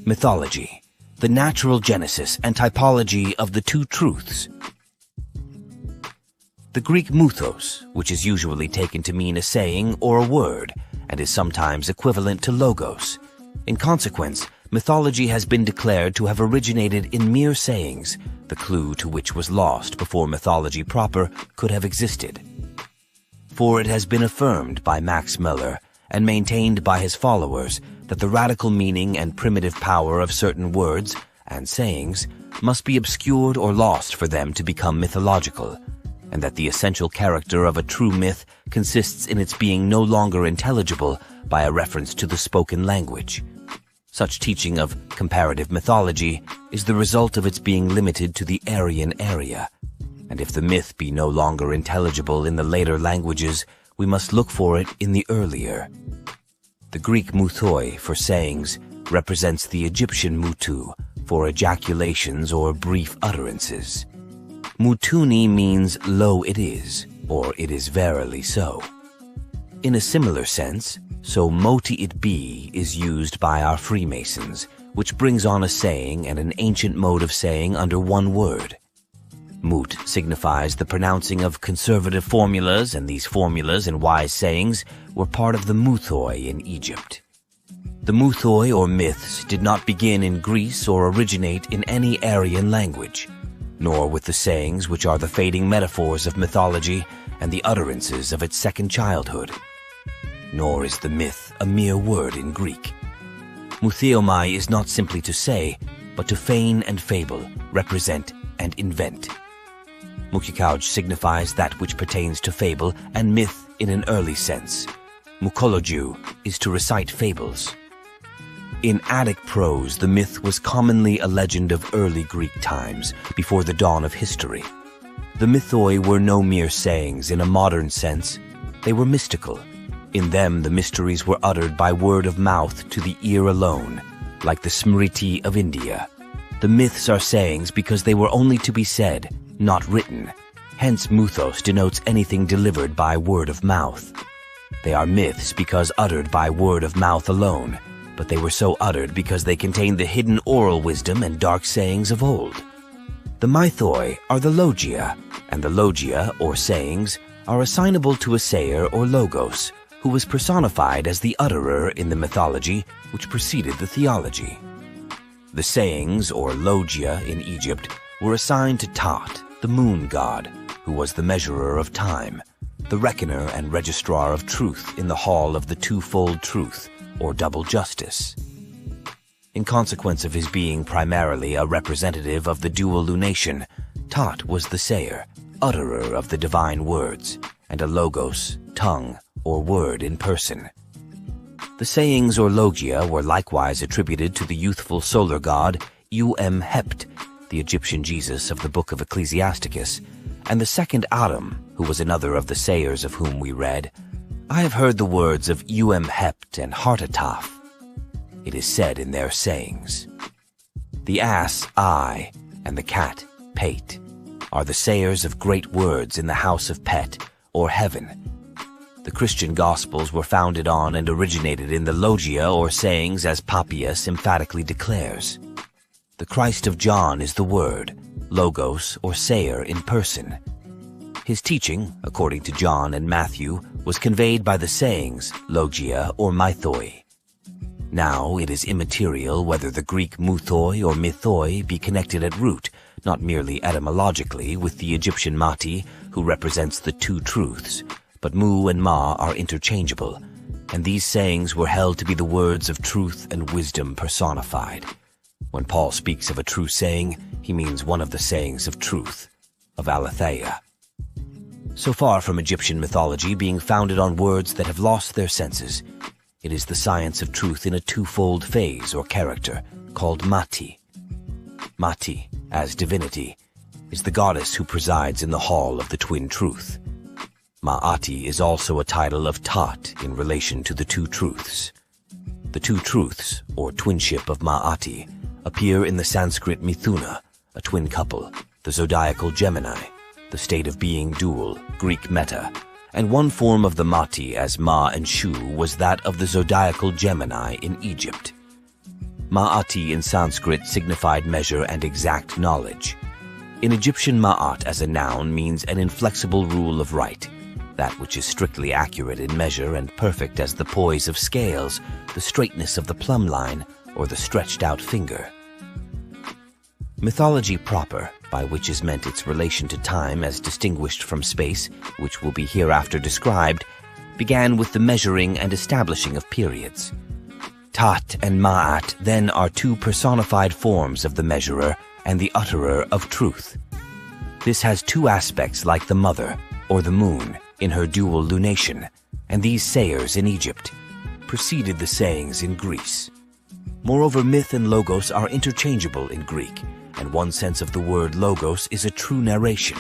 Mythology, the natural genesis and typology of the two truths. The Greek mythos, which is usually taken to mean a saying or a word, and is sometimes equivalent to logos. In consequence, mythology has been declared to have originated in mere sayings, the clue to which was lost before mythology proper could have existed. For it has been affirmed by Max Muller and maintained by his followers that the radical meaning and primitive power of certain words and sayings must be obscured or lost for them to become mythological, and that the essential character of a true myth consists in its being no longer intelligible by a reference to the spoken language. Such teaching of comparative mythology is the result of its being limited to the Aryan area, and if the myth be no longer intelligible in the later languages, we must look for it in the earlier. The Greek muthoi for sayings represents the Egyptian mutu for ejaculations or brief utterances. Mutuni means lo it is, or it is verily so. In a similar sense, so moti it be is used by our Freemasons, which brings on a saying and an ancient mode of saying under one word. Mut signifies the pronouncing of conservative formulas, and these formulas and wise sayings were part of the muthoi in Egypt. The muthoi or myths did not begin in Greece or originate in any Aryan language, nor with the sayings which are the fading metaphors of mythology and the utterances of its second childhood. Nor is the myth a mere word in Greek. Mutheomai is not simply to say, but to feign and fable, represent and invent. Mukikauj signifies that which pertains to fable and myth in an early sense. Mukoloju is to recite fables. In Attic prose, the myth was commonly a legend of early Greek times, before the dawn of history. The mythoi were no mere sayings in a modern sense. They were mystical. In them, the mysteries were uttered by word of mouth to the ear alone, like the Smriti of India. The myths are sayings because they were only to be said, not written. Hence, mythos denotes anything delivered by word of mouth. They are myths because uttered by word of mouth alone, but they were so uttered because they contained the hidden oral wisdom and dark sayings of old. The mythoi are the logia, and the logia, or sayings, are assignable to a sayer or logos, who was personified as the utterer in the mythology which preceded the theology. The sayings, or logia, in Egypt were assigned to Tat, the moon god, who was the measurer of time, the reckoner and registrar of truth in the hall of the twofold truth, or double justice. In consequence of his being primarily a representative of the dual lunation, Tat was the sayer, utterer of the divine words, and a logos, tongue, or word in person. The sayings or logia were likewise attributed to the youthful solar god Hept, the Egyptian Jesus of the book of Ecclesiasticus, and the second Adam, who was another of the sayers of whom we read. I have heard the words of Hept and Hartataf. It is said in their sayings. The ass, I, and the cat, Pate, are the sayers of great words in the house of Pet, or heaven. The Christian Gospels were founded on and originated in the logia or sayings, as Papias emphatically declares. The Christ of John is the Word, logos or sayer in person. His teaching, according to John and Matthew, was conveyed by the sayings, logia or mythoi. Now it is immaterial whether the Greek muthoi or mythoi be connected at root, not merely etymologically, with the Egyptian Mati, who represents the two truths, but Mu and Ma are interchangeable, and these sayings were held to be the words of truth and wisdom personified. When Paul speaks of a true saying, he means one of the sayings of truth, of aletheia. So far from Egyptian mythology being founded on words that have lost their senses, it is the science of truth in a twofold phase or character, called Mati. Mati, as divinity, is the goddess who presides in the hall of the twin truth. Ma'ati is also a title of Tat in relation to the two truths. The two truths, or twinship of Ma'ati, appear in the Sanskrit Mithuna, a twin couple, the zodiacal Gemini, the state of being dual, Greek meta, and one form of the Mati as Ma and Shu was that of the zodiacal Gemini in Egypt. Ma'ati in Sanskrit signified measure and exact knowledge. In Egyptian, ma'at as a noun means an inflexible rule of right, that which is strictly accurate in measure and perfect as the poise of scales, the straightness of the plumb line, or the stretched-out finger. Mythology proper, by which is meant its relation to time as distinguished from space, which will be hereafter described, began with the measuring and establishing of periods. Tat and Ma'at then are two personified forms of the measurer and the utterer of truth. This has two aspects like the mother, or the moon, in her dual lunation, and these sayers in Egypt preceded the sayings in Greece. Moreover, myth and logos are interchangeable in Greek, and one sense of the word logos is a true narration.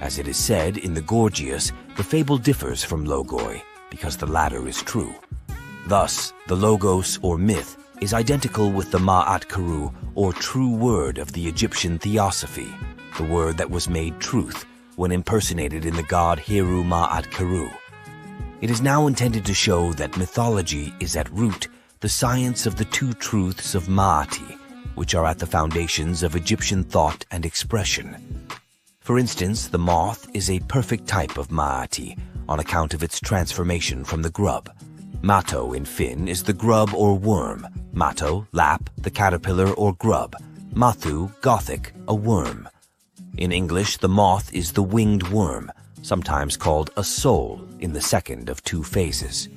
As it is said in the Gorgias, the fable differs from logoi, because the latter is true. Thus, the logos or myth is identical with the Maat-Kheru or true word of the Egyptian theosophy, the word that was made truth when impersonated in the god Heru Maat-Kheru. It is now intended to show that mythology is at root the science of the two truths of Maati, which are at the foundations of Egyptian thought and expression. For instance, the moth is a perfect type of Maati on account of its transformation from the grub. Mato in Finn is the grub or worm, Mato, lap, the caterpillar or grub, Mathu, Gothic, a worm. In English, the moth is the winged worm, sometimes called a soul in the second of two phases.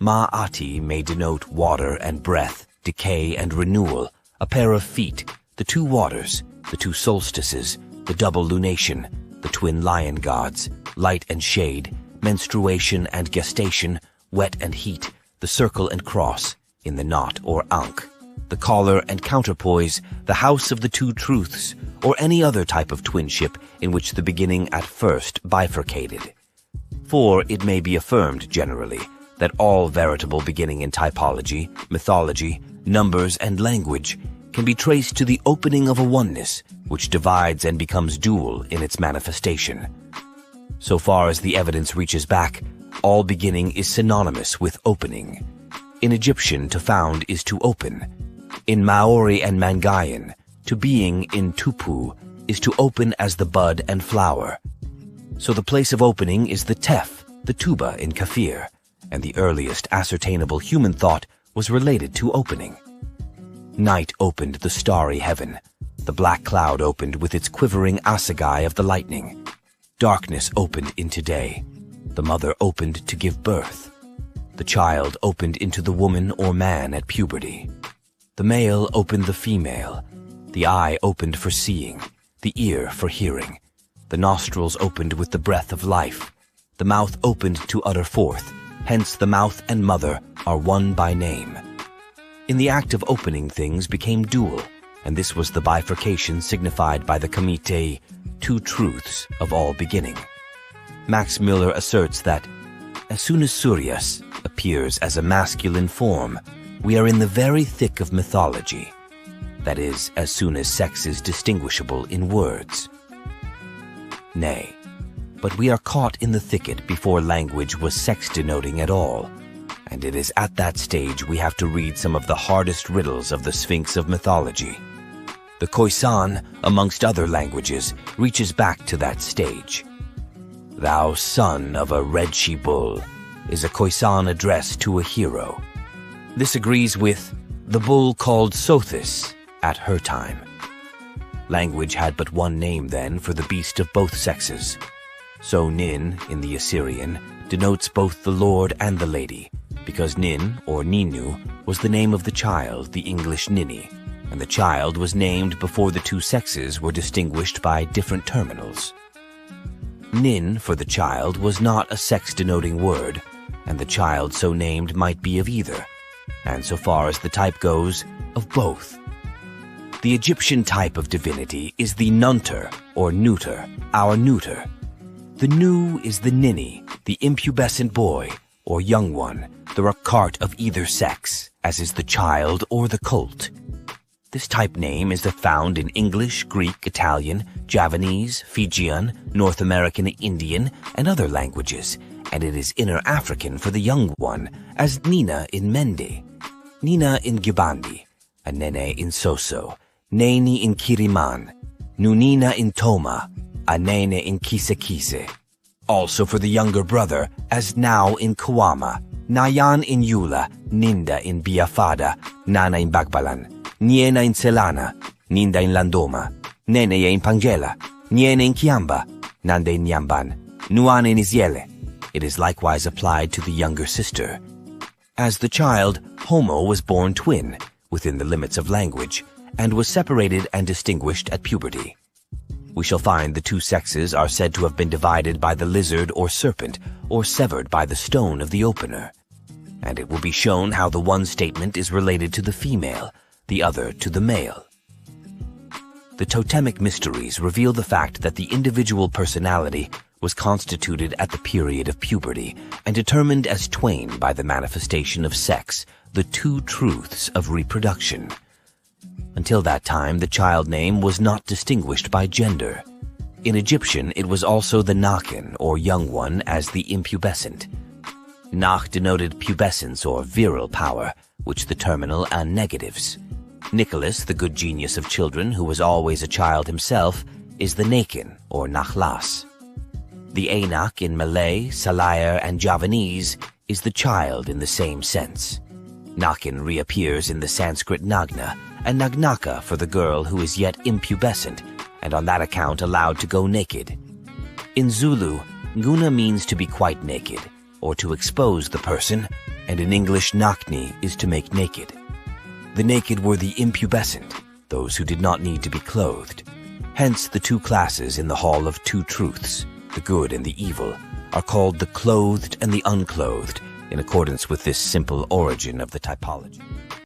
Ma'ati may denote water and breath, decay and renewal, a pair of feet, the two waters, the two solstices, the double lunation, the twin lion gods, light and shade, menstruation and gestation, wet and heat, the circle and cross, in the knot or ankh, the collar and counterpoise, the house of the two truths, or any other type of twinship in which the beginning at first bifurcated. For it may be affirmed generally that all veritable beginning in typology, mythology, numbers, and language can be traced to the opening of a oneness which divides and becomes dual in its manifestation. So far as the evidence reaches back, all beginning is synonymous with opening. In Egyptian, to found is to open. In Maori and Mangayan, to being in Tupu is to open as the bud and flower. So the place of opening is the Tef, the tuba in Kafir, and the earliest ascertainable human thought was related to opening. Night opened the starry heaven. The black cloud opened with its quivering assegai of the lightning. Darkness opened into day. The mother opened to give birth. The child opened into the woman or man at puberty. The male opened the female. The eye opened for seeing, the ear for hearing. The nostrils opened with the breath of life. The mouth opened to utter forth. Hence the mouth and mother are one by name. In the act of opening, things became dual, and this was the bifurcation signified by the Kamite, two truths of all beginning. Max Müller asserts that, as soon as Suryas appears as a masculine form, we are in the very thick of mythology. That is, as soon as sex is distinguishable in words. Nay, but we are caught in the thicket before language was sex-denoting at all, and it is at that stage we have to read some of the hardest riddles of the Sphinx of mythology. The Khoisan, amongst other languages, reaches back to that stage. Thou son of a red she-bull is a Khoisan address to a hero. This agrees with the bull called Sothis at her time. Language had but one name then for the beast of both sexes. So Nin, in the Assyrian, denotes both the lord and the lady, because Nin, or Ninu, was the name of the child, the English ninny, and the child was named before the two sexes were distinguished by different terminals. Nin for the child was not a sex-denoting word, and the child so named might be of either, and so far as the type goes, of both. The Egyptian type of divinity is the Nunter, or Neuter, our neuter. The Nu is the ninny, the impubescent boy, or young one, the Rakart of either sex, as is the child or the colt. This type name is found in English, Greek, Italian, Javanese, Fijian, North American Indian, and other languages, and it is Inner African for the young one, as Nina in Mende, Nina in Gibandi, Anene in Soso, Neni in Kiriman, Nunina in Toma, Anene in Kisekise. Also for the younger brother, as Nao in Kuama, Nayan in Yula, Ninda in Biafada, Nana in Bagbalan, Niena in Selana, Ninda in Landoma, Neneye in Pangela, Niene in Kiamba, Nande in Yamban, Nuane in Iziele. It is likewise applied to the younger sister. As the child, Homo was born twin, within the limits of language, and was separated and distinguished at puberty. We shall find the two sexes are said to have been divided by the lizard or serpent, or severed by the stone of the opener. And it will be shown how the one statement is related to the female, the other to the male. The totemic mysteries reveal the fact that the individual personality was constituted at the period of puberty and determined as twain by the manifestation of sex, the two truths of reproduction. Until that time, the child name was not distinguished by gender. In Egyptian, it was also the Nakin, or young one, as the impubescent. Nach denoted pubescence or virile power, which the terminal and negatives. Nicholas, the good genius of children, who was always a child himself, is the Nakin, or Nachlas. The Anak in Malay, Salayer, and Javanese is the child in the same sense. Nakin reappears in the Sanskrit Nagna, and Nagnaka for the girl who is yet impubescent, and on that account allowed to go naked. In Zulu, Nguna means to be quite naked, or to expose the person, and in English Nakni is to make naked. The naked were the impubescent, those who did not need to be clothed. Hence the two classes in the Hall of Two Truths, the good and the evil, are called the clothed and the unclothed, in accordance with this simple origin of the typology.